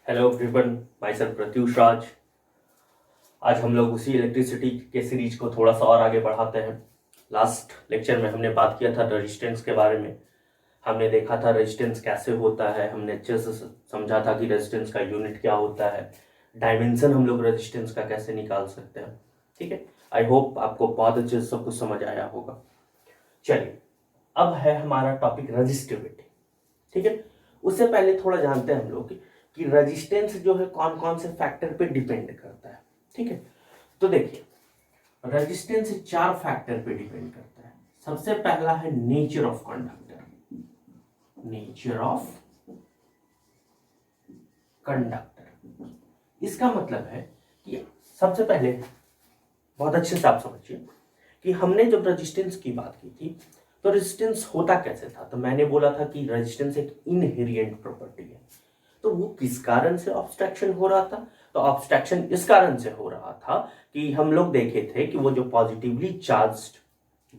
Hello everyone, myself Pratyush Raj. आज हम लोग उसी इलेक्ट्रिसिटी के सीरीज को थोड़ा सा और आगे बढ़ाते हैं। लास्ट लेक्चर में हमने बात किया था रेजिस्टेंस के बारे में। हमने देखा था रेजिस्टेंस कैसे होता है, हमने अच्छे से समझा था कि रेजिस्टेंस का यूनिट क्या होता है, डायमेंशन हम लोग रेजिस्टेंस का कैसे निकाल सकते हैं। ठीक है, आई होप आपको बहुत अच्छे से सब कुछ समझ आया होगा। चलिए, अब है हमारा टॉपिक रजिस्टिविटी। ठीक है, उससे पहले थोड़ा जानते हैं हम लोग कि रेजिस्टेंस जो है कौन कौन से फैक्टर पे डिपेंड करता है। ठीक है, तो देखिए रेजिस्टेंस 4 फैक्टर पे डिपेंड करता है। सबसे पहला है nature of conductor. Nature of conductor, इसका मतलब है कि सबसे पहले बहुत अच्छे से आप समझिए कि हमने जब रेजिस्टेंस की बात की थी तो रेजिस्टेंस होता कैसे था। तो मैंने बोला था कि रेजिस्टेंस एक इनहेरिएंट प्रॉपर्टी है। तो वो किस कारण से ऑब्स्ट्रक्शन हो रहा था? तो ऑब्स्ट्रक्शन इस कारण से हो रहा था कि हम लोग देखे थे कि वो जो पॉजिटिवली चार्ज्ड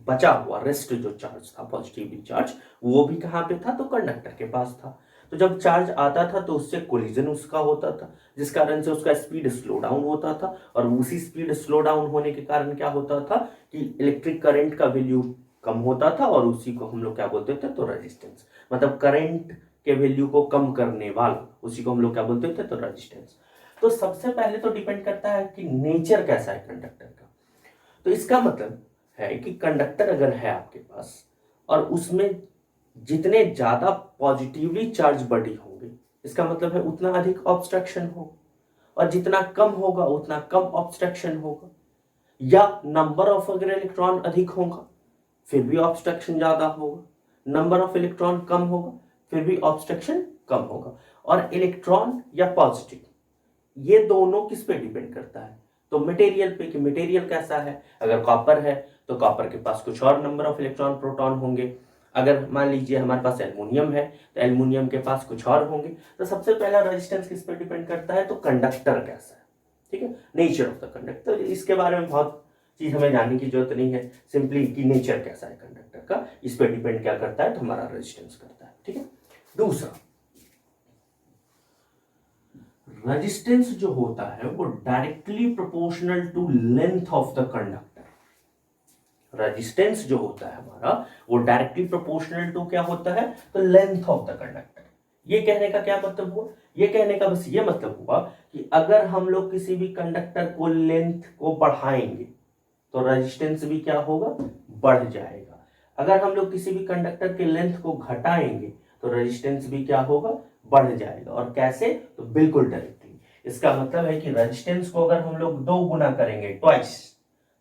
बचा हुआ रेस्ट जो चार्ज था, पॉजिटिवली चार्ज, वो भी कहाँ पे था? तो कंडक्टर के पास था। तो जब चार्ज आता था तो उससे कोलिजन उसका होता था, जिस कारण से उसका स्पीड स्लो डाउन होता था। और उसी स्पीड स्लो डाउन होने के कारण क्या होता था कि इलेक्ट्रिक करंट का वैल्यू कम होता था, और उसी को हम लोग क्या बोलते थे? तो रेजिस्टेंस। मतलब करंट के वैल्यू को कम करने वाला, उसी को हम लोग क्या बोलते थे? तो रेजिस्टेंस। तो सबसे पहले तो डिपेंड करता है कि नेचर कैसा है कंडक्टर का। तो इसका मतलब है कि कंडक्टर अगर है आपके पास और उसमें जितने ज्यादा पॉजिटिवली चार्ज बॉडी होंगे, इसका मतलब है उतना अधिक ऑब्स्ट्रक्शन होगा, और जितना कम होगा उतना कम ऑब्स्ट्रक्शन होगा। या नंबर ऑफ अगर इलेक्ट्रॉन अधिक होगा फिर भी ऑब्स्ट्रक्शन ज्यादा होगा, नंबर ऑफ इलेक्ट्रॉन कम होगा फिर भी ऑब्स्ट्रक्शन कम होगा। और इलेक्ट्रॉन या पॉजिटिव, ये दोनों किस पे डिपेंड करता है? तो मटेरियल पे, कि मटेरियल कैसा है। अगर कॉपर है तो कॉपर के पास कुछ और नंबर ऑफ इलेक्ट्रॉन प्रोटॉन होंगे। अगर मान लीजिए हमारे पास एल्युमिनियम है तो एल्युमिनियम के पास कुछ और होंगे। तो सबसे पहला रेजिस्टेंस किस पे डिपेंड करता है? तो कंडक्टर कैसा है। ठीक है, नेचर ऑफ द कंडक्टर। इसके बारे में बहुत चीज हमें जानने की जरूरत नहीं है, सिंपली कि नेचर कैसा है कंडक्टर का, इस पे डिपेंड क्या करता है? तो हमारा रेजिस्टेंस करता है। ठीक है, दूसरा रेजिस्टेंस जो होता है वो directly proportional to length of the conductor. Resistance जो होता है हमारा वो डायरेक्टली प्रोपोर्शनल टू क्या होता है? तो लेंथ ऑफ द कंडक्टर। ये कहने का क्या मतलब हुआ? ये कहने का बस ये मतलब हुआ कि अगर हम लोग किसी भी कंडक्टर को लेंथ को बढ़ाएंगे तो रेजिस्टेंस भी क्या होगा? बढ़ जाएगा। अगर हम लोग किसी भी कंडक्टर के लेंथ को घटाएंगे तो रेजिस्टेंस भी क्या होगा? बढ़ जाएगा। और कैसे? तो बिल्कुल डायरेक्टली। इसका मतलब है कि रेजिस्टेंस को अगर हम लोग 2 गुना करेंगे, ट्वाइस,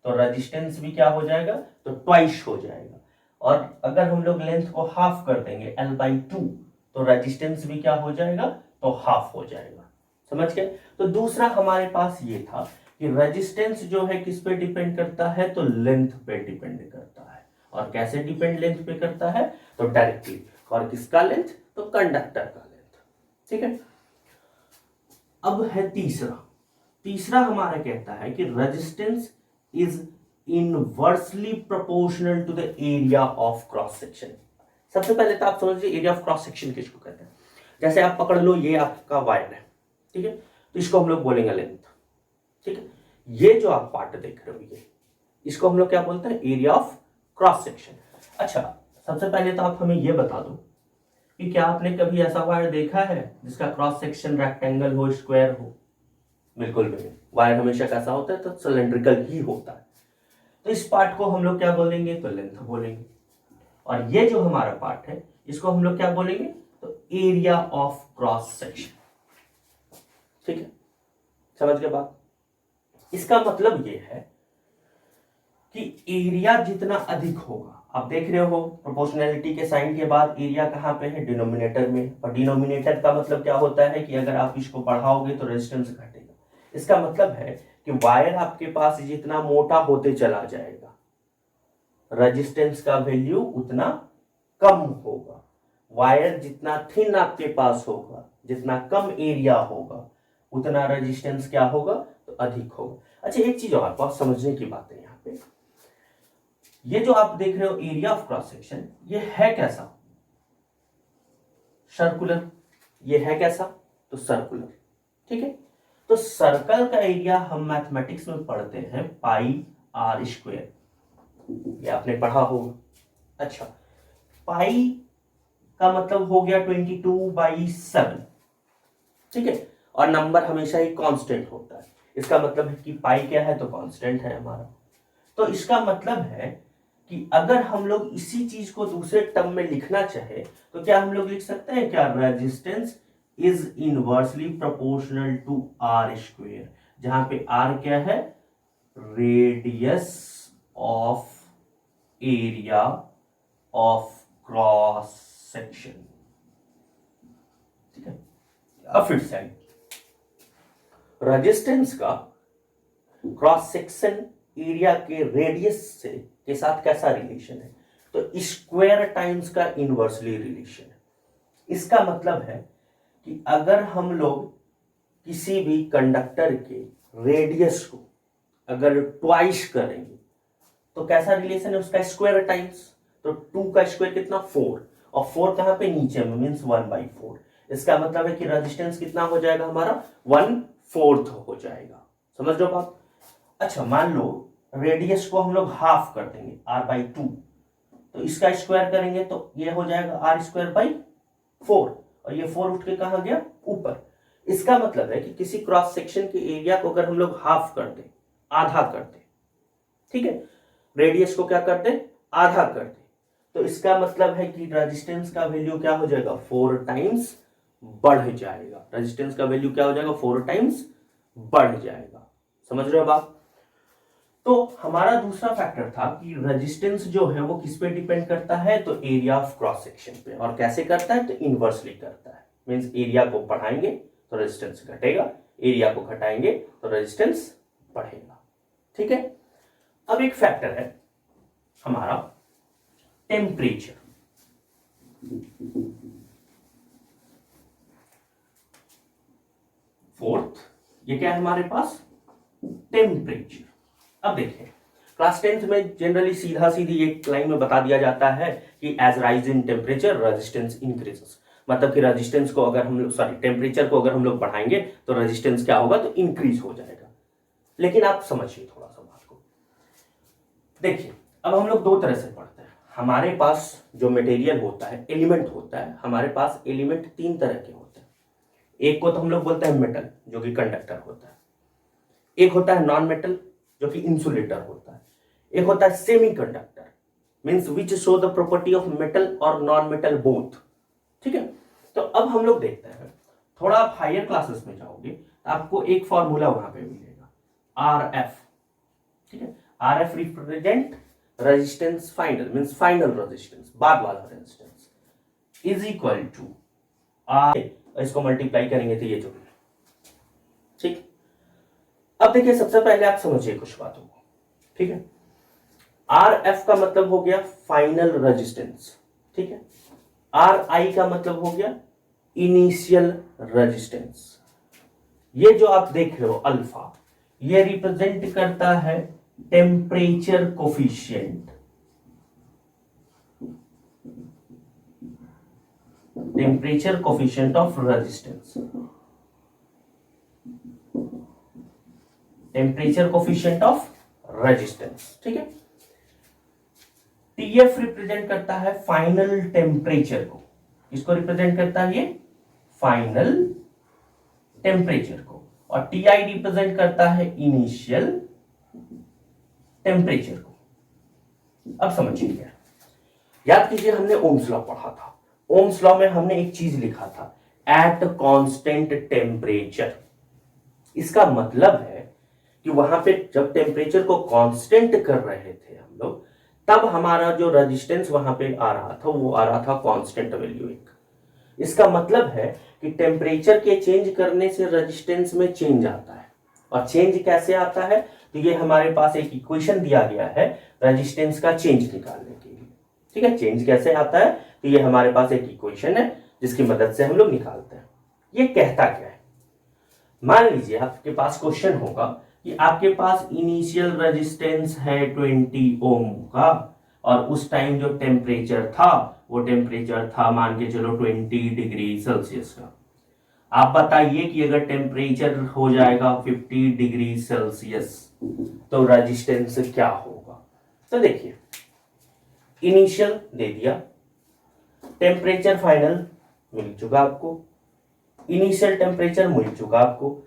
तो रेजिस्टेंस भी क्या हो जाएगा? तो ट्वाइस हो जाएगा। और अगर हम लोग लेंथ को हाफ कर देंगे, L/2, तो रेजिस्टेंस भी क्या हो जाएगा? तो हाफ हो जाएगा। समझ गए? तो दूसरा हमारे पास ये था कि रेजिस्टेंस जो है किस पे डिपेंड करता है? तो लेंथ पे डिपेंड करता है। और कैसे डिपेंड लेंथ पे करता है? तो डायरेक्टली। और किसका लेंथ? तो कंडक्टर का लेंथ। ठीक है, अब है तीसरा। तीसरा हमारा कहता है कि resistance is inversely proportional to the area of cross section. सबसे पहले तो आप समझिए एरिया ऑफ क्रॉस सेक्शन किसको कहते हैं। जैसे आप पकड़ लो, ये आपका वायर है, ठीक है, तो इसको हम लोग बोलेंगे लेंथ। ठीक है, ये जो आप पार्ट देख रहे हो, ये इसको हम लोग क्या बोलते हैं? Area of cross section. अच्छा, सबसे पहले तो आप हमें ये बता दो कि क्या आपने कभी ऐसा वायर देखा है जिसका क्रॉस सेक्शन रेक्टेंगल हो, स्क्वायर हो? बिल्कुल भी नहीं। वायर हमेशा कैसा होता है? तो सिलेंड्रिकल ही होता है। तो इस पार्ट को हम लोग क्या बोलेंगे? तो लेंथ बोलेंगे। और ये जो हमारा पार्ट है इसको हम लोग क्या बोलेंगे? तो एरिया ऑफ क्रॉस सेक्शन। ठीक है, समझ गए बात? इसका मतलब ये है कि एरिया जितना अधिक होगा, आप देख रहे हो प्रोपोर्शनैलिटी के साइन के बाद एरिया कहां पे है? डिनोमिनेटर में। और डिनोमिनेटर का मतलब क्या होता है कि अगर आप इसको बढ़ाओगे तो रेजिस्टेंस घटेगा। इसका मतलब है कि वायर आपके पास जितना मोटा होते चला जाएगा, रेजिस्टेंस का वैल्यू उतना कम होगा। वायर जितना थिन आपके पास होगा, जितना कम एरिया होगा, उतना रेजिस्टेंस क्या होगा? तो अधिक होगा। अच्छा, एक चीज और बहुत समझने की बात है यहाँ पे। ये जो आप देख रहे हो एरिया ऑफ क्रॉस सेक्शन, ये है कैसा? सर्कुलर। ये है कैसा? तो सर्कुलर। ठीक है। तो सर्कल का एरिया हम मैथमेटिक्स में पढ़ते हैं पाई आर स्क्वायर, ये आपने पढ़ा होगा। अच्छा, पाई का मतलब हो गया 22/7, ठीक है, और नंबर हमेशा ही कांस्टेंट होता है, इसका मतलब है कि पाई क्या है, तो कांस्टेंट है हमारा। तो इसका मतलब है कि अगर हम लोग इसी चीज को दूसरे टर्म में लिखना चाहे तो क्या हम लोग लिख सकते हैं, क्या resistance is inversely proportional to R square, जहां पे आर क्या है, radius of area of cross section, ठीक है। अब फिर से रेजिस्टेंस का क्रॉस सेक्शन एरिया के रेडियस से के साथ कैसा रिलेशन है, तो स्क्वायर टाइम्स का इनवर्सली रिलेशन है। इसका मतलब है कि अगर हम लोग किसी भी कंडक्टर के रेडियस को अगर ट्वाइस करेंगे तो कैसा रिलेशन है उसका, स्क्वायर टाइम्स, तो 2 का स्क्वायर कितना 4, और 4 कहां पे, नीचे में, मींस 1/4। इसका मतलब है कि रेजिस्टेंस कितना हो जाएगा हमारा, 1/4 हो जाएगा। समझ लो बात। अच्छा, मान लो रेडियस को हम लोग हाफ कर देंगे r/2, तो इसका स्क्वायर करेंगे तो ये हो जाएगा r²/4, और ये 4 उठ के कहां गया, ऊपर। इसका मतलब है कि किसी क्रॉस सेक्शन के एरिया को अगर हम लोग हाफ कर दें, आधा कर दें, ठीक है, रेडियस को क्या कर दें, आधा कर दें, तो इसका मतलब है कि रेजिस्टेंस का वैल्यू क्या हो जाएगा, 4 टाइम्स बढ़ जाएगा। रेजिस्टेंस का वैल्यू क्या हो जाएगा, 4 टाइम्स बढ़ जाएगा। समझ रहे हो आप। तो हमारा दूसरा फैक्टर था कि रेजिस्टेंस जो है वो किस पे डिपेंड करता है, तो एरिया ऑफ क्रॉस सेक्शन पे। और कैसे करता है, तो इनवर्सली करता है, मींस एरिया को बढ़ाएंगे तो रेजिस्टेंस घटेगा, एरिया को घटाएंगे तो रेजिस्टेंस बढ़ेगा, ठीक है। अब एक फैक्टर है हमारा टेम्परेचर। फोर्थ, ये क्या है हमारे पास, टेम्परेचर। अब देखिए, क्लास 10th में जनरली सीधा सीधी एक लाइन में बता दिया जाता है कि as rise in temperature resistance increases, मतलब कि रेजिस्टेंस को अगर हम लोग, सॉरी, टेम्परेचर को अगर हम लोग बढ़ाएंगे तो रेजिस्टेंस क्या होगा, तो इंक्रीज हो जाएगा। लेकिन आप समझिए थोड़ा सा बात को। देखिए, अब हम लोग 2 तरह से पढ़ते हैं। हमारे पास जो मटेरियल होता है, एलिमेंट होता है, हमारे पास एलिमेंट 3 तरह के होते हैं। एक को तो हम लोग बोलते हैं मेटल, जो कि कंडक्टर होता है। एक होता है नॉन मेटल, जो कि इंसुलेटर होता है। एक होता है semiconductor, means which show the property of metal और नॉन मेटल बोथ, ठीक है। तो अब हम लोग देखते हैं, थोड़ा आप हायर क्लासेस में जाओगे तो आपको एक फॉर्मूला वहां पे मिलेगा, RF, ठीक है। RF represent resistance final, means final resistance, बाद वाला resistance, is equal to R, इसको मल्टीप्लाई करेंगे तो ये जो, ठीक। अब देखिए, सबसे पहले आप समझिए कुछ बातों को, ठीक है। RF का मतलब हो गया फाइनल रेजिस्टेंस, ठीक है। RI का मतलब हो गया इनिशियल रेजिस्टेंस। ये जो आप देख रहे हो अल्फा, ये रिप्रेजेंट करता है temperature coefficient, temperature coefficient of resistance, temperature coefficient of resistance, ठीक है। TF रिप्रेजेंट करता है फाइनल टेम्परेचर को, इसको रिप्रेजेंट करता है ये फाइनल टेम्परेचर को, और TI रिप्रेजेंट करता है इनिशियल टेम्परेचर को। अब समझिए क्या, याद कीजिए हमने ओम्स लॉ पढ़ा था। ओम्स लॉ में हमने एक चीज लिखा था, एट कांस्टेंट टेम्परेचर। इसका मतलब है कि वहां पे जब टेम्परेचर को कांस्टेंट कर रहे थे हम लोग, तब हमारा जो रेजिस्टेंस वहां पे आ रहा था वो आ रहा था कांस्टेंट वैल्यू एक। इसका मतलब है कि टेम्परेचर के चेंज करने से रेजिस्टेंस में चेंज आता है, और चेंज कैसे आता है, तो ये हमारे पास एक इक्वेशन दिया गया है रेजिस्टेंस का चेंज निकालने के लिए, ठीक है। चेंज कैसे आता है, तो ये हमारे पास एक इक्वेशन है जिसकी मदद से हम लोग निकालते हैं। ये कहता क्या है, मान लीजिए आपके पास क्वेश्चन होगा कि आपके पास इनिशियल रेजिस्टेंस है 20 ओम का, और उस टाइम जो टेम्परेचर था वो टेम्परेचर था मान के चलो 20 डिग्री सेल्सियस का। आप बताइए कि अगर टेम्परेचर हो जाएगा 50 डिग्री सेल्सियस तो रेजिस्टेंस क्या होगा। तो देखिए, इनिशियल दे दिया, टेम्परेचर फाइनल मिल चुका आपको, इनिशियल टेम्परेचर मिल चुका आपको,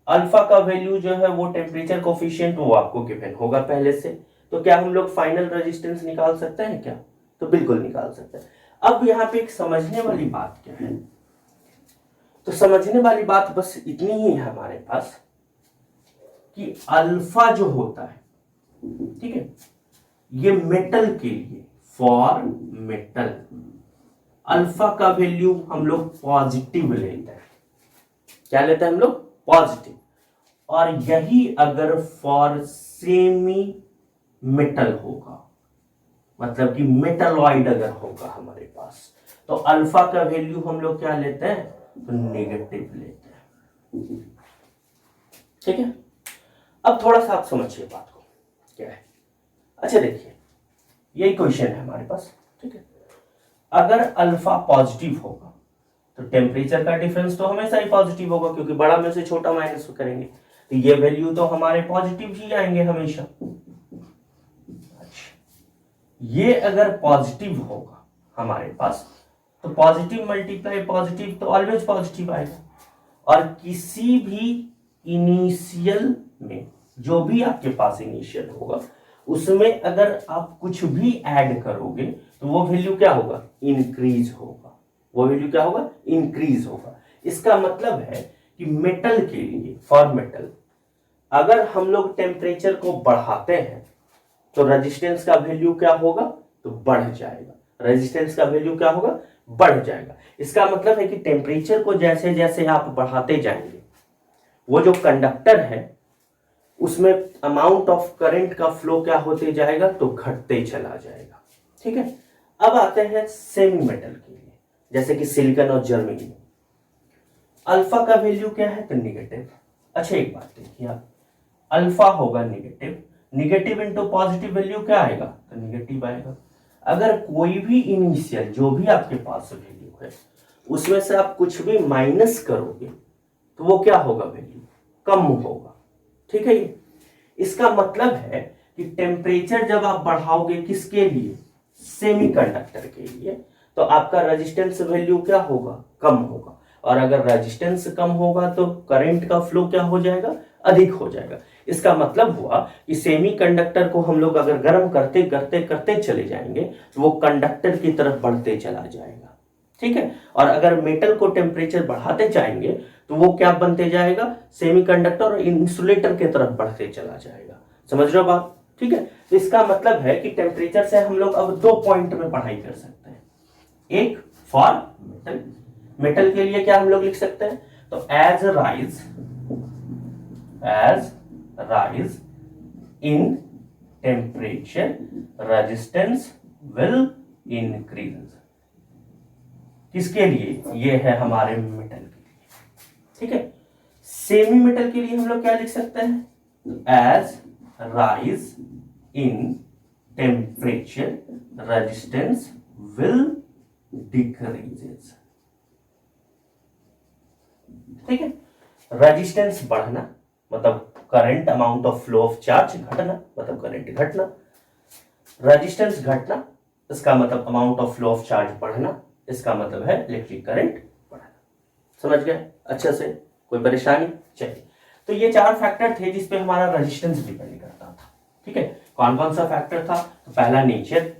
अल्फा का वैल्यू जो है वो टेम्परेचर कोफिशिएंट वो आपको गिवन होगा पहले से। तो क्या हम लोग फाइनल रेजिस्टेंस निकाल सकते हैं क्या? तो बिल्कुल निकाल सकते हैं। अब यहाँ पे एक समझने वाली बात क्या है, तो समझने वाली बात बस इतनी ही है हमारे पास कि अल्फा जो होता है, ठीक है, ये मेटल के लिए, फॉर मेटल अल्फा का वैल्यू हम लोग पॉजिटिव लेते हैं। क्या लेते हैं हम लोग? पॉजिटिव। और यही अगर फॉर सेमी मेटल होगा, मतलब कि मेटलॉइड अगर होगा हमारे पास, तो अल्फा का वैल्यू हम लोग क्या लेते हैं? तो नेगेटिव लेते हैं। ठीक है, अब थोड़ा सा आप समझिए बात को क्या है। अच्छा देखिए, यही क्वेश्चन है हमारे पास, ठीक है। अगर अल्फा पॉजिटिव होगा तो टेम्परेचर का डिफरेंस तो हमेशा ही पॉजिटिव होगा, क्योंकि बड़ा में से छोटा माइनस करेंगे तो ये वैल्यू तो हमारे पॉजिटिव ही आएंगे हमेशा। अच्छा, ये अगर पॉजिटिव होगा हमारे पास तो पॉजिटिव मल्टीप्लाई पॉजिटिव तो ऑलवेज पॉजिटिव आएगा। और किसी भी इनिशियल में, जो भी आपके पास इनिशियल होगा, उसमें अगर आप कुछ भी ऐड करोगे तो वो वैल्यू क्या होगा? इंक्रीज होगा। वो वैल्यू क्या होगा? इंक्रीज होगा। इसका मतलब है कि मेटल के लिए, फॉर मेटल, अगर हम लोग टेम्परेचर को बढ़ाते हैं तो रेजिस्टेंस का वैल्यू क्या होगा? तो बढ़ जाएगा। रेजिस्टेंस का वैल्यू क्या होगा? बढ़ जाएगा। इसका मतलब है कि टेम्परेचर को जैसे जैसे आप बढ़ाते जाएंगे, वो जो कंडक्टर है उसमें अमाउंट ऑफ करंट का फ्लो क्या होते जाएगा? तो घटते चला जाएगा। ठीक है, अब आते हैं सेमी मेटल के लिए, जैसे कि सिलिकॉन और जर्मेनियम। अल्फा का वैल्यू क्या है? तो निगेटिव। अच्छा एक बात देखिए आप, अल्फा होगा negative, negative into positive value क्या आएगा? तो निगेटिव आएगा। अगर कोई भी इनिशियल, जो भी आपके पास वैल्यू है, उसमें से आप कुछ भी माइनस करोगे तो वो क्या होगा? वैल्यू कम होगा। ठीक है, इसका मतलब है कि टेम्परेचर जब आप बढ़ाओगे किसके लिए? सेमीकंडक्टर के लिए, तो आपका रेजिस्टेंस वैल्यू क्या होगा? कम होगा। और अगर रेजिस्टेंस कम होगा तो करंट का फ्लो क्या हो जाएगा? अधिक हो जाएगा। इसका मतलब हुआ कि सेमीकंडक्टर को हम लोग अगर गर्म करते करते करते चले जाएंगे तो वो कंडक्टर की तरफ बढ़ते चला जाएगा। ठीक है, और अगर मेटल को टेम्परेचर बढ़ाते जाएंगे तो वो क्या बनते जाएगा? सेमीकंडक्टर और इंसुलेटर की तरफ बढ़ते चला जाएगा। समझ रहे हो बात? ठीक है, तो इसका मतलब है कि टेम्परेचर से हम लोग अब 2 पॉइंट में पढ़ाई कर सकते हैं। एक फॉर मेटल, मेटल के लिए क्या हम लोग लिख सकते हैं? तो as rise in temperature resistance will increase. किसके लिए? ये है हमारे मेटल के लिए। ठीक है, सेमी मेटल के लिए हम लोग क्या लिख सकते हैं? As rise in temperature resistance will decreases. ठीक है, रेजिस्टेंस बढ़ना मतलब current, amount of flow of charge घटना मतलब करंट घटना, रेजिस्टेंस घटना इसका मतलब amount of flow of charge बढ़ना, इसका मतलब है इलेक्ट्रिक करंट बढ़ना। समझ गए अच्छे से? कोई परेशानी? चलिए, तो ये 4 फैक्टर थे जिसपे हमारा रेजिस्टेंस डिपेंड करता था। ठीक है, कौन कौन सा फैक्टर था? तो पहला नेचर,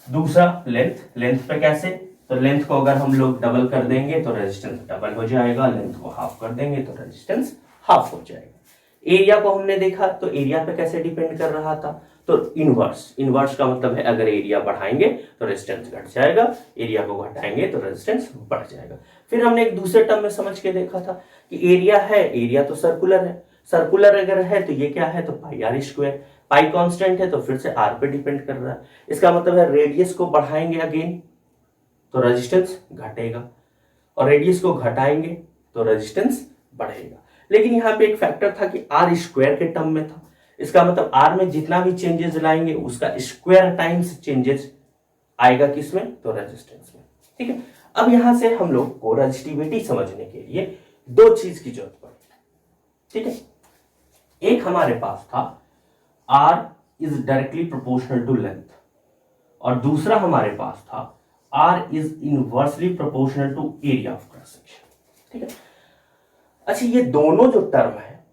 दूसरा लेंथ। लेंथ पे कैसे? तो लेंथ को अगर हम लोग डबल कर देंगे तो रेजिस्टेंस डबल हो जाएगा, लेंथ को हाफ कर देंगे तो रेजिस्टेंस हाफ हो जाएगा। एरिया को हमने देखा, तो एरिया पे कैसे डिपेंड कर रहा था? तो इनवर्स। इनवर्स का मतलब है अगर एरिया बढ़ाएंगे तो रेजिस्टेंस घट जाएगा, एरिया को घटाएंगे तो रेजिस्टेंस बढ़ जाएगा। फिर हमने एक दूसरे टर्म में समझ के देखा था कि एरिया है, एरिया तो सर्कुलर है, सर्कुलर अगर है तो ये क्या है? तो पाई आर स्क्वायर। पाई कांस्टेंट है तो फिर से आर पे डिपेंड कर रहा है। इसका मतलब है रेडियस को बढ़ाएंगे अगेन तो रेजिस्टेंस घटेगा, और रेडियस को घटाएंगे तो रेजिस्टेंस बढ़ेगा। लेकिन यहाँ पे एक फैक्टर था कि आर स्क्वायर के टर्म में था। इसका मतलब आर में जितना भी चेंजेस लाएंगे उसका स्क्वायर टाइम्स चेंजेस आएगा किसमें? तो रेजिस्टेंस में। ठीक है, अब यहां से हम लोग को रजिस्टिविटी समझने के लिए दो चीज की जरूरत पड़ी, ठीक है। एक हमारे पास था R is directly proportional to length, और दूसरा हमारे पास था R is inversely proportional to area of cross section, ठीक है। अच्छा, ये दोनों जो टर्म है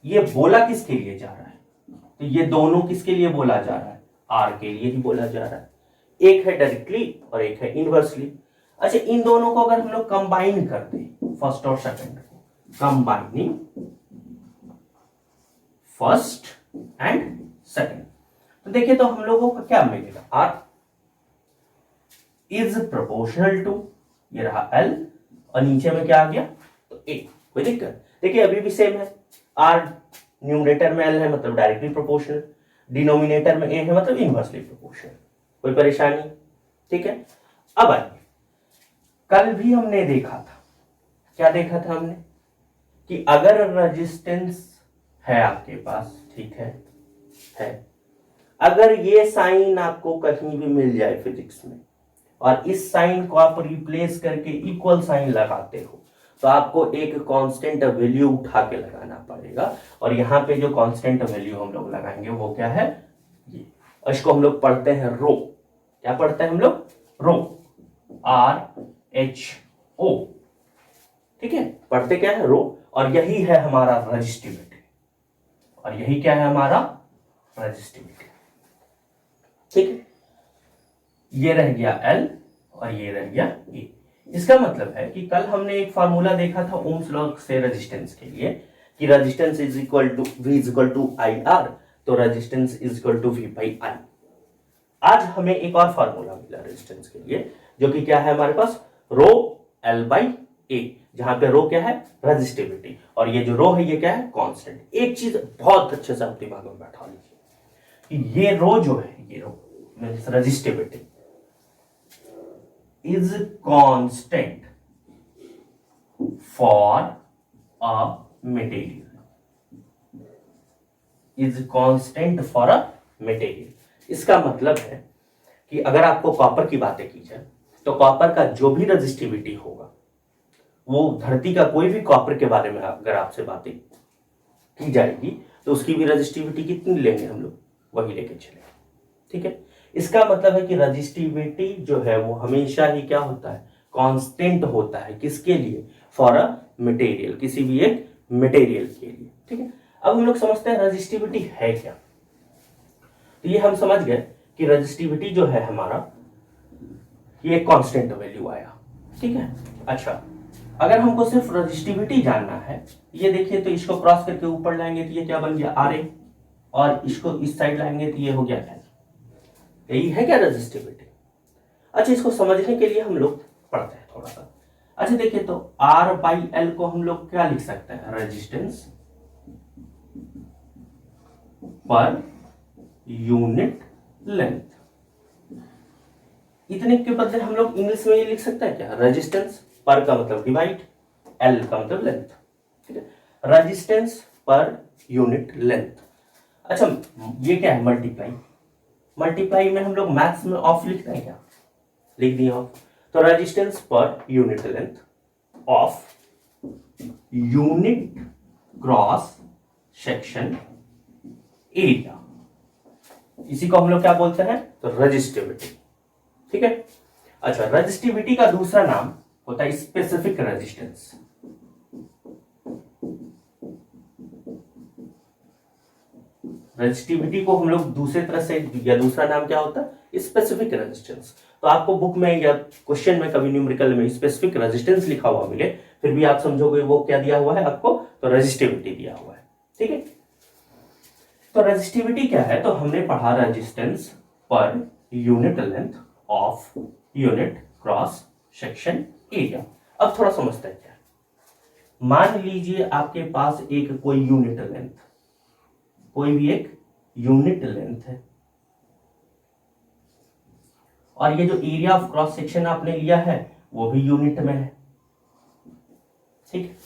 ये बोला किसके लिए जा रहा है, तो ये दोनों किसके लिए बोला जा रहा है, R के लिए ही बोला जा रहा है। एक है डायरेक्टली और एक है इनवर्सली। अच्छा, इन दोनों को अगर हम लोग कंबाइन कर दें, फर्स्ट और सेकंड को, कंबाइनिंग फर्स्ट एंड सेकंड, तो देखिए तो हम लोगों को क्या मिलेगा, R इज प्रोपोर्शनल टू, ये रहा L, और नीचे में क्या आ गया, तो A। कोई दिक्कत, देखिए अभी भी सेम है, R न्यूमरेटर में L है मतलब डायरेक्टली प्रोपोर्शनल, डिनोमिनेटर में A है मतलब इनवर्सली प्रोपोर्शनल, कोई परेशानी, ठीक है। अब आइए, कल भी हमने देखा था, क्या देखा था हमने, कि अगर रेजिस्टेंस है आपके पास, ठीक है, अगर ये साइन आपको कहीं भी मिल जाए फिजिक्स में और इस साइन को आप रिप्लेस करके इक्वल साइन लगाते हो, तो आपको एक कांस्टेंट वैल्यू उठा के लगाना पड़ेगा, और यहां पे जो कांस्टेंट वैल्यू हम लोग लगाएंगे वो क्या है, ये, और इसको हम लोग पढ़ते हैं रो। क्या पढ़ते हैं हम लोग, रो, RHO, ठीक है, पढ़ते क्या है, रो, और यही है हमारा रजिस्टिविटी, और यही क्या है हमारा रजिस्टिविटी, ठीक है। ये रह गया L और ये रह गया E। इसका मतलब है कि कल हमने एक फार्मूला देखा था ओम्स लॉ से रेजिस्टेंस के लिए, कि resistance is equal to V is equal to IR, तो resistance is equal to V by I। आज हमें एक और फार्मूला मिला रेजिस्टेंस के लिए, जो कि क्या है हमारे पास, रो L बाई A, जहां पे रो क्या है, रेजिस्टिविटी, और ये जो रो है ये क्या है, कांस्टेंट। एक चीज बहुत अच्छे से आप दिमाग में बैठा लीजिए कि ये रो जो है, ये rho means resistivity is constant for a material, is constant for a material। इसका मतलब है कि अगर आपको कॉपर की बातें की जाए, तो कॉपर का जो भी रेजिस्टिविटी होगा, वो धरती का कोई भी कॉपर के बारे में अगर आपसे बातें की जाएगी, तो उसकी भी रेजिस्टिविटी कितनी लेंगे हम लोग, वही लेके चलेंगे, ठीक है। इसका मतलब है कि रजिस्टिविटी जो है वो हमेशा ही क्या होता है, कांस्टेंट होता है, किसके लिए, फॉर अ मटेरियल, किसी भी एक मटेरियल के लिए, ठीक है। अब हम लोग समझते हैं रजिस्टिविटी है क्या, तो ये हम समझ गए कि रजिस्टिविटी जो है हमारा, ये कांस्टेंट वैल्यू आया, ठीक है। अच्छा, अगर हमको सिर्फ रजिस्टिविटी जानना है, ये देखिए तो इसको क्रॉस करके ऊपर लाएंगे तो ये क्या बन गया, RA, और इसको इस साइड लाएंगे तो ये हो गया L। यही है क्या रजिस्टिविटी। अच्छा, इसको समझने के लिए हम लोग पढ़ते हैं थोड़ा सा। अच्छा देखिए तो R बाई L को हम लोग क्या लिख सकते हैं, रेजिस्टेंस पर यूनिट लेंथ। इतने के बदले हम लोग इंग्लिश में ये लिख सकते हैं क्या, रेजिस्टेंस पर का मतलब डिवाइड, L का मतलब लेंथ, ठीक है, रेजिस्टेंस पर यूनिट लेंथ। अच्छा, ये क्या है, मल्टीप्लाई, मल्टीप्लाई में हम लोग मैथ्स में ऑफ लिखते हैं क्या, लिख दिया ऑफ, तो resistance per unit length of unit cross section area, इसी को हम लोग क्या बोलते हैं, तो रेजिस्टिविटी, ठीक है। अच्छा, रेजिस्टिविटी का दूसरा नाम होता है स्पेसिफिक रेजिस्टेंस। रेजिस्टिविटी को हम लोग दूसरे तरह से, या दूसरा नाम क्या होता है, स्पेसिफिक रेजिस्टेंस। तो आपको बुक में या क्वेश्चन में कभी न्यूमेरिकल में स्पेसिफिक रेजिस्टेंस लिखा हुआ मिले, फिर भी आप समझोगे वो क्या दिया हुआ है आपको, तो रेजिस्टिविटी दिया हुआ है, ठीक है। तो रेजिस्टिविटी क्या है, तो हमने पढ़ा resistance per unit length of unit cross section area. अब थोड़ा समझते हैं क्या, मान लीजिए आपके पास एक कोई यूनिट लेंथ, कोई भी एक यूनिट लेंथ है, और ये जो एरिया ऑफ क्रॉस सेक्शन आपने लिया है वो भी यूनिट में है, ठीक।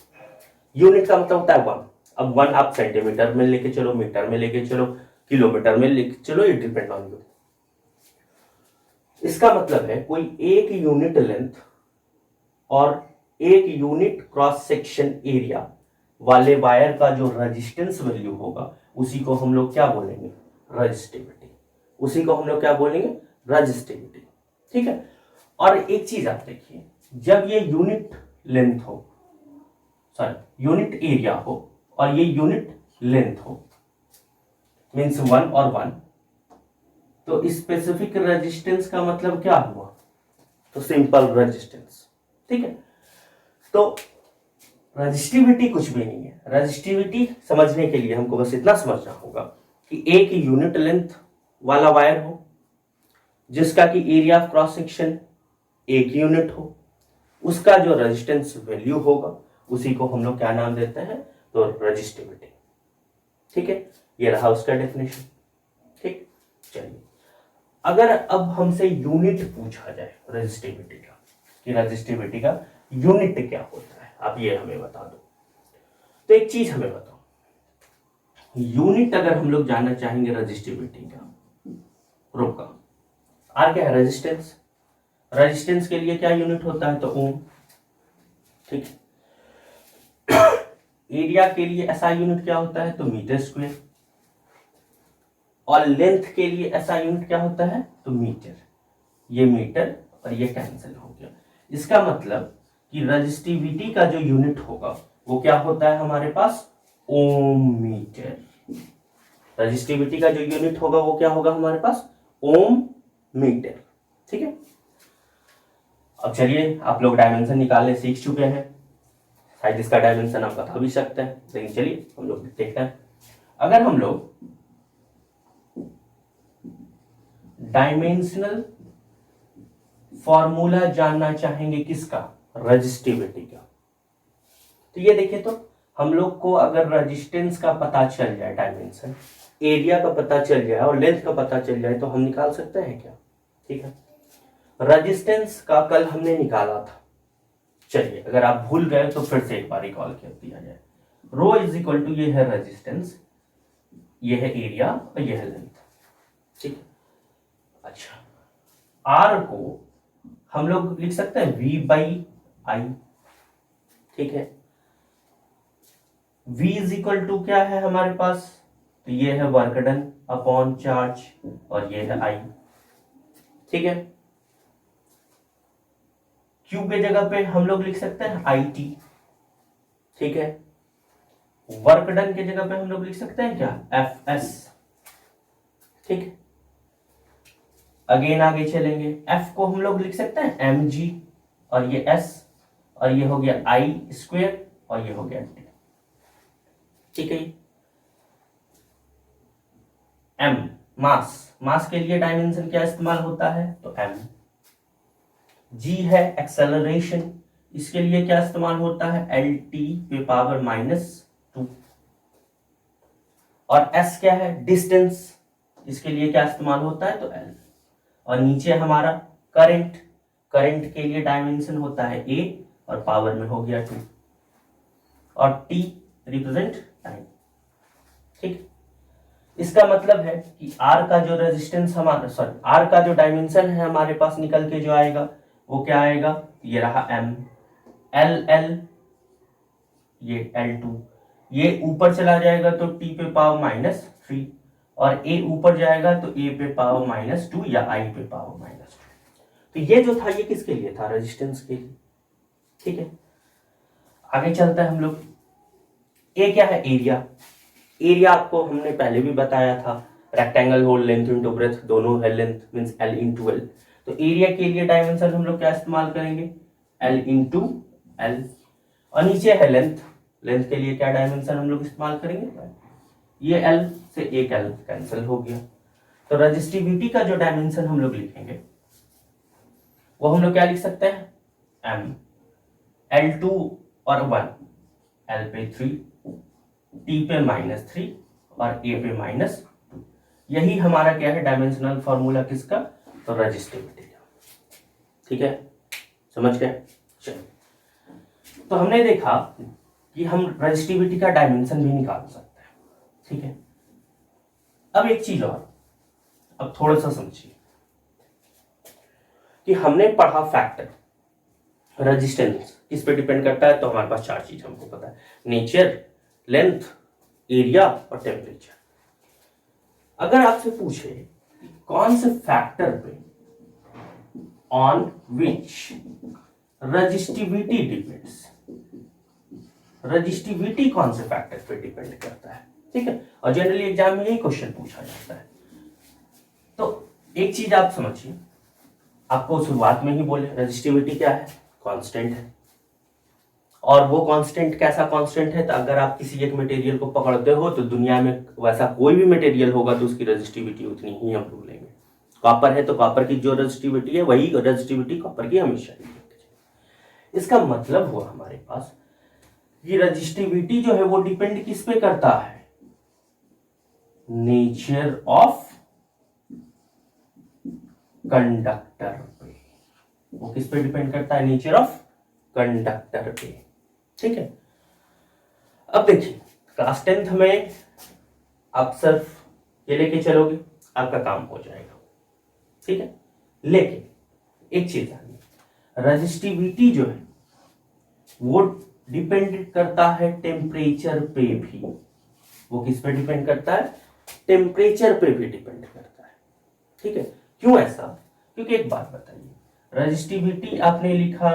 यूनिट का मतलब होता है वन। अब वन आप सेंटीमीटर में लेके चलो, मीटर में लेके चलो, किलोमीटर में लेके चलो, ये डिपेंड ऑन यू। इसका मतलब है कोई एक यूनिट लेंथ और एक यूनिट क्रॉस सेक्शन एरिया वाले वायर का जो रेजिस्टेंस वैल्यू होगा उसी को हम लोग क्या बोलेंगे, रजिस्टिविटी। उसी को हम लोग क्या बोलेंगे, रजिस्टिविटी। ठीक है। और एक चीज आप देखिए, जब ये यूनिट लेंथ हो, सॉरी यूनिट एरिया हो और ये यूनिट लेंथ हो, मीन्स 1 और 1, तो स्पेसिफिक रेजिस्टेंस का मतलब क्या हुआ, तो सिंपल रेजिस्टेंस। ठीक है। तो रजिस्टिविटी कुछ भी नहीं है। रजिस्टिविटी समझने के लिए हमको बस इतना समझना होगा कि एक यूनिट लेंथ वाला वायर हो जिसका कि एरिया ऑफ क्रॉस सेक्शन एक यूनिट हो, उसका जो रेजिस्टेंस वैल्यू होगा उसी को हम लोग क्या नाम देते हैं, तो रजिस्टिविटी। ठीक है, ये रहा उसका डेफिनेशन। ठीक, चलिए अगर अब हमसे यूनिट पूछा जाए रजिस्टिविटी का, कि रजिस्टिविटी का यूनिट क्या होता है, आप ये हमें बता दो। तो एक चीज हमें बताओ, यूनिट अगर हम लोग जानना चाहेंगे रजिस्टिविटी का, रो का आर क्या है, रेजिस्टेंस। रेजिस्टेंस के लिए क्या यूनिट होता है, तो ओम। ठीक है। एरिया के लिए एसआई यूनिट क्या होता है, तो मीटर स्क्वायर। और लेंथ के लिए एसआई यूनिट क्या होता है, तो मीटर। ये मीटर और ये कैंसिल हो गया। इसका मतलब कि रजिस्टिविटी का जो यूनिट होगा वो क्या होता है हमारे पास, ओम मीटर। रजिस्टिविटी का जो यूनिट होगा वो क्या होगा हमारे पास, ओम मीटर। ठीक है। अब चलिए, आप लोग डायमेंशन निकालने सीख चुके हैं, शायद इसका डायमेंशन आप बता भी सकते हैं, लेकिन चलिए हम लोग देखते हैं। अगर हम लोग डायमेंशनल फॉर्मूला जानना चाहेंगे किसका, रजिस्टिविटी का, तो ये देखिए, तो हम लोग को अगर रेजिस्टेंस का पता चल जाए, डायमेंशन एरिया का पता चल जाए और लेंथ का पता चल जाए तो हम निकाल सकते हैं क्या। ठीक है। रेजिस्टेंस का कल हमने निकाला था, चलिए अगर आप भूल गए तो फिर से एक बार रिकॉल कर दिया जाए। रो इज इक्वल टू, ये है रेजिस्टेंस, ये है एरिया और ये है लेंथ। ठीक है। अच्छा, आर को हम लोग लिख सकते हैं V बाई आई। ठीक है। V इज इक्वल टू क्या है हमारे पास, तो ये है वर्क डन अपॉन चार्ज और ये है I। ठीक है। Q के जगह पे हम लोग लिख सकते हैं IT। ठीक है। वर्क डन के जगह पे हम लोग लिख सकते हैं क्या, FS। ठीक है। अगेन आगे चलेंगे, F को हम लोग लिख सकते हैं mg और ये S और ये हो गया I स्क्वेयर और ये हो गया T। ठीक है। M मास, मास के लिए डायमेंशन क्या इस्तेमाल होता है, तो M। G है एक्सेलरेशन, इसके लिए क्या इस्तेमाल होता है, LT पे पावर -2। और S क्या है, डिस्टेंस, इसके लिए क्या इस्तेमाल होता है, तो L। और नीचे हमारा करंट, करंट के लिए डायमेंशन होता है A और पावर में हो गया 2 और T रिप्रेजेंट टाइम। ठीक। इसका मतलब है कि R का जो रेजिस्टेंस हमारा, सॉरी R का जो डायमेंशन है हमारे पास निकल के जो आएगा वो क्या आएगा, ये रहा M, LL, ये L2, ये ऊपर चला जाएगा तो T पे पावर -3 और A ऊपर जाएगा तो A पे पावर -2 या I पे पावर -2। तो ये जो था ये किसके लिए था, रेजिस्टेंस के लिए। ठीक है। आगे चलते हैं हम लोग। ए क्या है, एरिया। एरिया आपको हमने पहले भी बताया था, rectangle whole length into breadth, दोनों है length, means L into L। तो एरिया के लिए डायमेंशन हम लोग क्या इस्तेमाल करेंगे, L इंटू L। और नीचे है लेंथ, लेंथ के लिए क्या डायमेंशन हम लोग इस्तेमाल करेंगे, ये L से एक L कैंसिल हो गया। तो रेजिस्टिविटी का जो डायमेंशन हम लोग लिखेंगे वो हम लोग क्या लिख सकते हैं, M, L2 और 1, L पे 3, T पे -3 और A पे -2। यही हमारा क्या है, डायमेंशनल फॉर्मूला किसका, तो रेजिस्टिविटी का। ठीक है, समझ गए। चलिए, तो हमने देखा कि हम रेजिस्टिविटी का डायमेंशन भी निकाल सकते हैं। ठीक है। अब एक चीज और, अब थोड़ा सा समझिए, कि हमने पढ़ा फैक्टर रेजिस्टेंस किस पे डिपेंड करता है, तो हमारे पास चार चीज हमको पता है, नेचर, लेंथ, एरिया और टेम्परेचर। अगर आपसे पूछे कौन से फैक्टर पे on which resistivity depends, resistivity कौन से फैक्टर पे डिपेंड करता है, ठीक है, और जनरली एग्जाम में यही क्वेश्चन पूछा जाता है। तो एक चीज आप समझिए, आपको शुरुआत में ही बोले रजिस्टिविटी क्या है, कांस्टेंट है, और वो कांस्टेंट कैसा कांस्टेंट है, तो अगर आप किसी एक मटेरियल को पकड़ते हो तो दुनिया में वैसा कोई भी मटेरियल होगा तो उसकी रजिस्टिविटी उतनी ही हम लोग लेंगे। कॉपर है तो कॉपर की जो रजिस्टिविटी है वही रजिस्टिविटी कॉपर की हमेशा ही। इसका मतलब हुआ हमारे पास ये रजिस्टिविटी जो है वो डिपेंड किस पे करता है, नेचर ऑफ कंडक्टर पे। वो किस पे डिपेंड करता है, नेचर ऑफ कंडक्टर पे, ठीक है। अब देखिए क्लास 10th में आप सिर्फ ये लेके चलोगे आपका काम हो जाएगा, ठीक है, लेकिन एक चीज आनी, रजिस्टिविटी जो है वो डिपेंड करता है टेम्परेचर पे भी। वो किस पे डिपेंड करता है, टेम्परेचर पे भी डिपेंड करता है, ठीक है। क्यों ऐसा, क्योंकि एक बात बताइए, रजिस्टिविटी आपने लिखा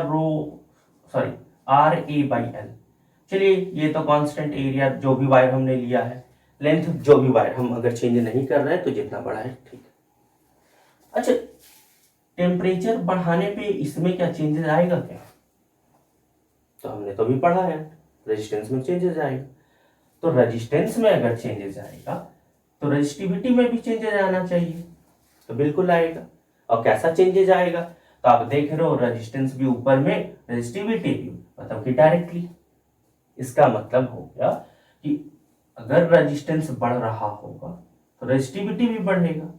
RA/L, चलिए ये तो कांस्टेंट एरिया जो भी वायर हमने लिया है, लेंथ जो भी वायर हम अगर चेंज नहीं कर रहे हैं तो जितना बड़ा है ठीक है। अच्छा टेम्परेचर बढ़ाने पे इसमें क्या चेंजेस आएगा क्या, तो हमने तो भी पढ़ा है रेजिस्टेंस में चेंजेस आएगा, तो रेजिस्टेंस में अगर चेंजेस आएगा तो रजिस्टिविटी में भी चेंजेस आना चाहिए, तो बिल्कुल आएगा। और कैसा चेंजेस आएगा, तो आप देख रहे हो रेजिस्टेंस भी ऊपर में, रजिस्टिविटी भी, मतलब कि डायरेक्टली। इसका मतलब हो गया कि अगर रेजिस्टेंस बढ़ रहा होगा तो रजिस्टिविटी भी बढ़ेगा,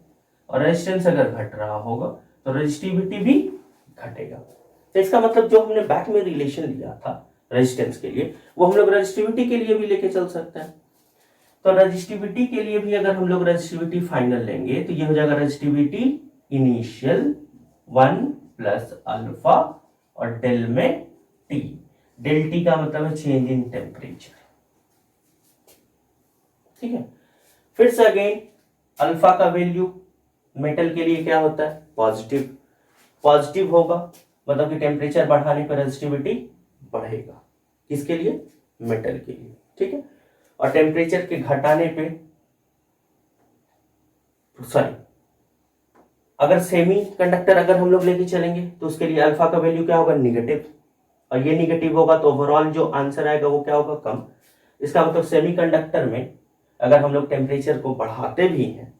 और रेजिस्टेंस अगर घट रहा होगा तो रजिस्टिविटी भी घटेगा। तो इसका मतलब जो हमने बैक में रिलेशन लिया था रेजिस्टेंस के लिए वो हम लोग रजिस्टिविटी के लिए भी लेके चल सकते हैं। तो रजिस्टिविटी के लिए भी अगर हम लोग रजिस्टिविटी फाइनल लेंगे तो ये हो जाएगा रजिस्टिविटी इनिशियल 1 प्लस अल्फा और डेल में टी, डेल टी का मतलब है चेंज इन टेम्परेचर, ठीक है। फिर से अगेन अल्फा का वैल्यू मेटल के लिए क्या होता है, पॉजिटिव, पॉजिटिव होगा मतलब कि टेम्परेचर बढ़ाने पर रेजिस्टिविटी बढ़ेगा, किसके लिए, मेटल के लिए, ठीक है। और टेम्परेचर के घटाने पे अगर सेमी कंडक्टर अगर हम लोग लेके चलेंगे तो उसके लिए अल्फा का वैल्यू क्या होगा, निगेटिव, और ये निगेटिव होगा तो ओवरऑल जो आंसर आएगा वो क्या होगा, कम। इसका मतलब सेमी कंडक्टर में अगर हम लोग टेम्परेचर को बढ़ाते भी हैं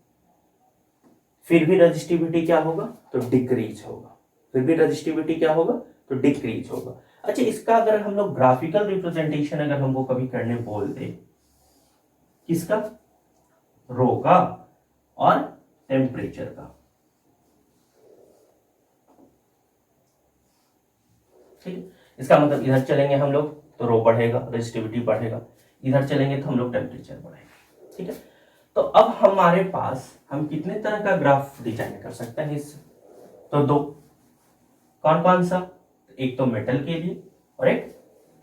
फिर भी रजिस्टिविटी क्या होगा, तो डिक्रीज होगा, फिर भी रजिस्टिविटी क्या होगा, तो डिक्रीज होगा। अच्छा इसका अगर हम लोग ग्राफिकल रिप्रेजेंटेशन अगर हमको कभी करने बोल दे, किसका, रो का और टेम्परेचर का, ठीक। इसका मतलब इधर चलेंगे हम लोग तो रो बढ़ेगा, रेजिस्टिविटी बढ़ेगा, इधर चलेंगे तो हम लोग टेम्परेचर बढ़ेगा, ठीक है। तो अब हमारे पास हम कितने तरह का ग्राफ डिजाइन कर सकते हैं इससे, तो दो, कौन कौन सा, एक तो मेटल के लिए और एक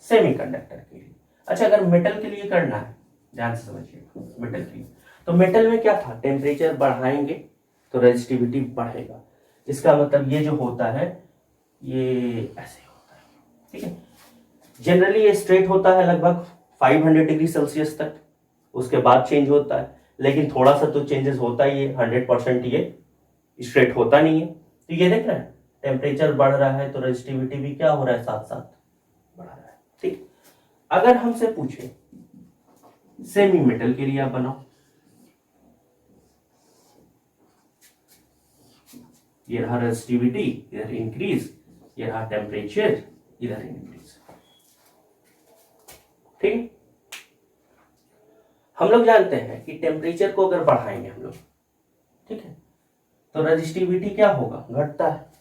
सेमीकंडक्टर के लिए। अच्छा अगर मेटल के लिए करना है, ध्यान से समझिएगा, मेटल के लिए तो मेटल में क्या था, टेम्परेचर बढ़ाएंगे तो रेजिस्टिविटी बढ़ेगा। इसका मतलब ये जो होता है ये ऐसे होता है, ठीक है। जनरली ये स्ट्रेट होता है लगभग 500 डिग्री सेल्सियस तक, उसके बाद चेंज होता है, लेकिन थोड़ा सा तो चेंजेस होता ही है, 100% ये स्ट्रेट होता नहीं है। तो ये देख रहे हैं टेम्परेचर बढ़ रहा है तो रेजिस्टिविटी भी क्या हो रहा है, साथ साथ बढ़ रहा है, ठीक। अगर हमसे पूछे सेमी मेटल के लिए आप बनाओ, ये रहा रेजिस्टिविटी, इधर इंक्रीज, ये रहा टेम्परेचर, इधर इंक्रीज, ठीक। हम लोग जानते हैं कि टेम्परेचर को अगर बढ़ाएंगे हम लोग, ठीक है, तो रेजिस्टिविटी क्या होगा, घटता है।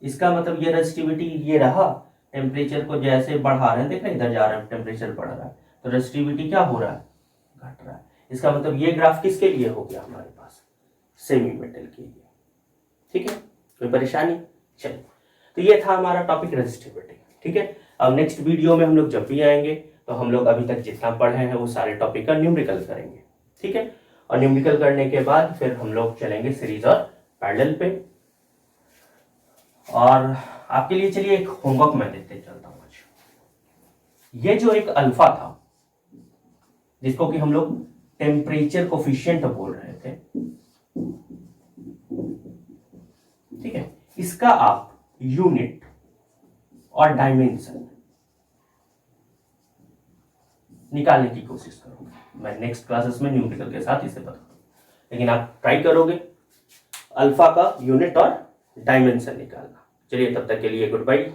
इसका मतलब ये रेजिस्टिविटी ये रहा, टेम्परेचर को जैसे बढ़ा रहे हैं, देख रहे इधर जा रहा है टेम्परेचर बढ़ रहा है, तो रेजिस्टिविटी क्या हो रहा है, घट रहा है। इसका मतलब ये ग्राफ किसके लिए हो गया हमारे पास, सेमी मेटल के लिए, ठीक है। कोई परेशानी, चलो, तो ये था हमारा टॉपिक रेजिस्टिविटी। ठीक है, अब नेक्स्ट वीडियो में हम लोग जब भी आएंगे तो हम लोग अभी तक जितना पढ़े हैं वो सारे टॉपिक का न्यूमेरिकल करेंगे। ठीक है, और न्यूमेरिकल करने के बाद फिर हम लोग चलेंगे सीरीज और पैरेलल पे। और आपके लिए चलिए एक होमवर्क मैं देते चलता हूं आज। ये जो एक अल्फा था जिसको कि हम लोग टेम्परेचर कोफिशिएंट बोल रहे थे, ठीक है, इसका आप यूनिट और डायमेंशन निकालने की कोशिश करोगे। मैं नेक्स्ट क्लासेस में न्यूमेरिकल के साथ इसे बताऊंगा, लेकिन आप ट्राई करोगे अल्फा का यूनिट और डायमेंशन निकालना। चलिए, तब तक के लिए गुड बाय।